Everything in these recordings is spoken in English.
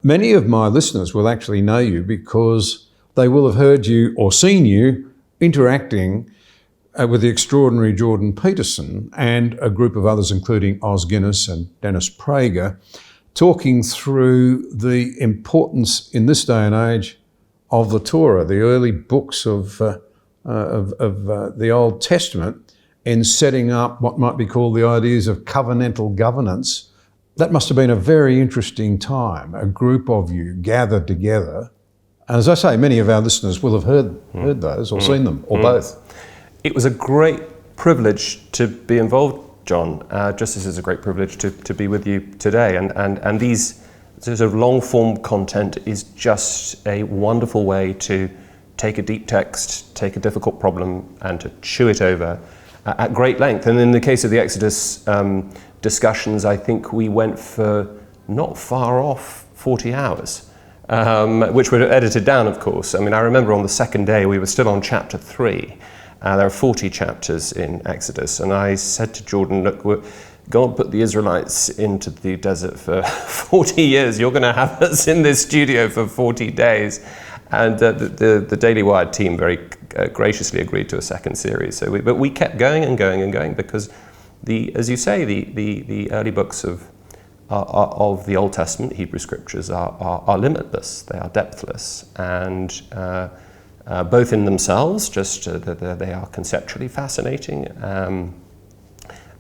Many of my listeners will actually know you because they will have heard you or seen you interacting with the extraordinary Jordan Peterson and a group of others, including Os Guinness and Dennis Prager, talking through the importance in this day and age of the Torah, the early books of the Old Testament, in setting up what might be called the ideas of covenantal governance. That must have been a very interesting time, a group of you gathered together. And as I say, many of our listeners will have heard those or seen them, or both. It was a great privilege to be involved, John, just as it's a great privilege to be with you today. And these sort of long-form content is just a wonderful way to take a deep text, take a difficult problem, and to chew it over at great length. And in the case of the Exodus discussions, I think we went for not far off 40 hours, which were edited down, of course. I mean, I remember on the second day we were still on chapter 3. There are 40 chapters in Exodus, and I said to Jordan, look, God put the Israelites into the desert for 40 years. You're going to have us in this studio for 40 days. And the Daily Wired team very graciously agreed to a second series. But we kept going and going and going because, as you say, the early books of the Old Testament, Hebrew scriptures, are limitless. They are depthless, and both in themselves, they are conceptually fascinating.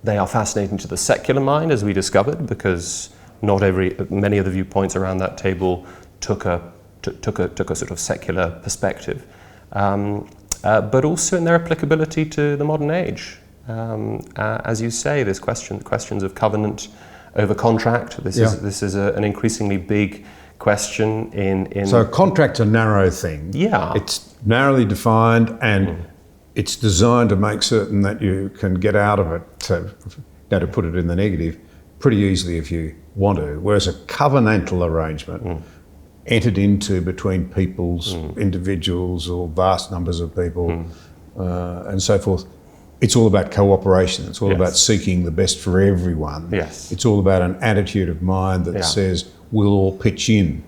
They are fascinating to the secular mind, as we discovered, because many of the viewpoints around that table took a sort of secular perspective, but also in their applicability to the modern age. As you say, there's questions of covenant over contract. This is an increasingly big question in. So contract's a narrow thing. Yeah. It's narrowly defined and it's designed to make certain that you can get out of it, to put it in the negative, pretty easily if you want to. Whereas a covenantal arrangement entered into between peoples, individuals or vast numbers of people and so forth, it's all about cooperation. It's all about seeking the best for everyone. Yes. It's all about an attitude of mind that says we'll all pitch in.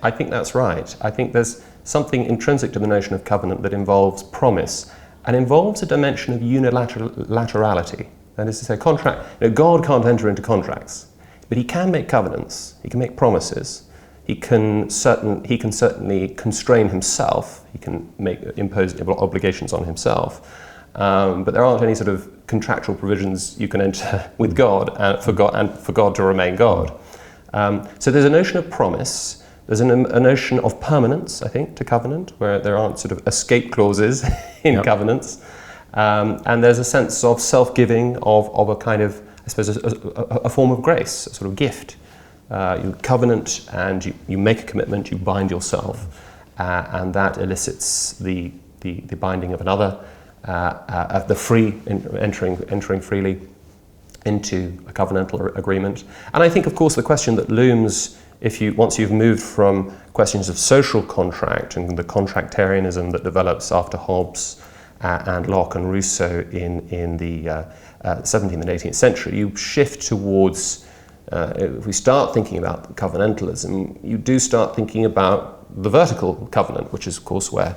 I think that's right. I think there's something intrinsic to the notion of covenant that involves promise and involves a dimension of unilaterality. That is to say, God can't enter into contracts, but he can make covenants, he can make promises, he can certainly constrain himself, he can impose obligations on himself. But there aren't any sort of contractual provisions you can enter with God for God to remain God. So there's a notion of promise. There's a notion of permanence, I think, to covenant, where there aren't sort of escape clauses in covenants. And there's a sense of self-giving, of a kind of, I suppose, a form of grace, a sort of gift. You covenant and you make a commitment, you bind yourself, and that elicits the binding of another. The free entering freely into a covenantal agreement. And I think, of course, the question that looms once you've moved from questions of social contract and the contractarianism that develops after Hobbes and Locke and Rousseau in the 17th and 18th century, you shift towards, if we start thinking about covenantalism, you do start thinking about the vertical covenant, which is, of course, where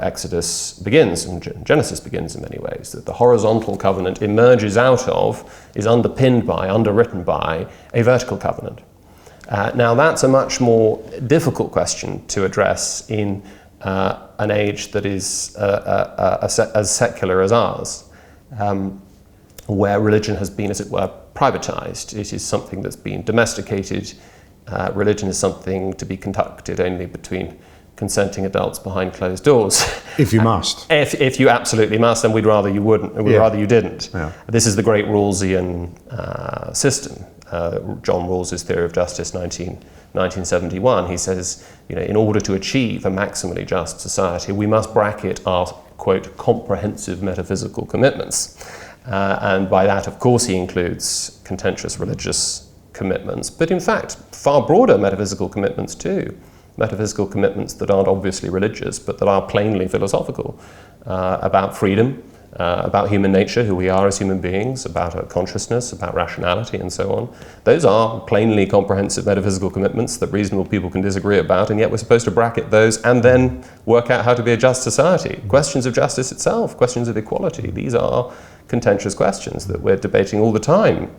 Exodus begins and Genesis begins in many ways, that the horizontal covenant emerges out of, is underwritten by a vertical covenant. Now that's a much more difficult question to address in an age that is as secular as ours, where religion has been, as it were, privatized. It is something that's been domesticated. Religion is something to be conducted only between consenting adults behind closed doors. If you must. If you absolutely must, and we'd rather you wouldn't, we'd rather you didn't. Yeah. This is the great Rawlsian system. John Rawls's theory of justice, 1971. He says, in order to achieve a maximally just society, we must bracket our, quote, comprehensive metaphysical commitments. And by that, of course, he includes contentious religious commitments, but in fact, far broader metaphysical commitments too. Metaphysical commitments that aren't obviously religious, but that are plainly philosophical, about freedom, about human nature, who we are as human beings, about our consciousness, about rationality, and so on. Those are plainly comprehensive metaphysical commitments that reasonable people can disagree about, and yet we're supposed to bracket those and then work out how to be a just society. Questions of justice itself, questions of equality, these are contentious questions that we're debating all the time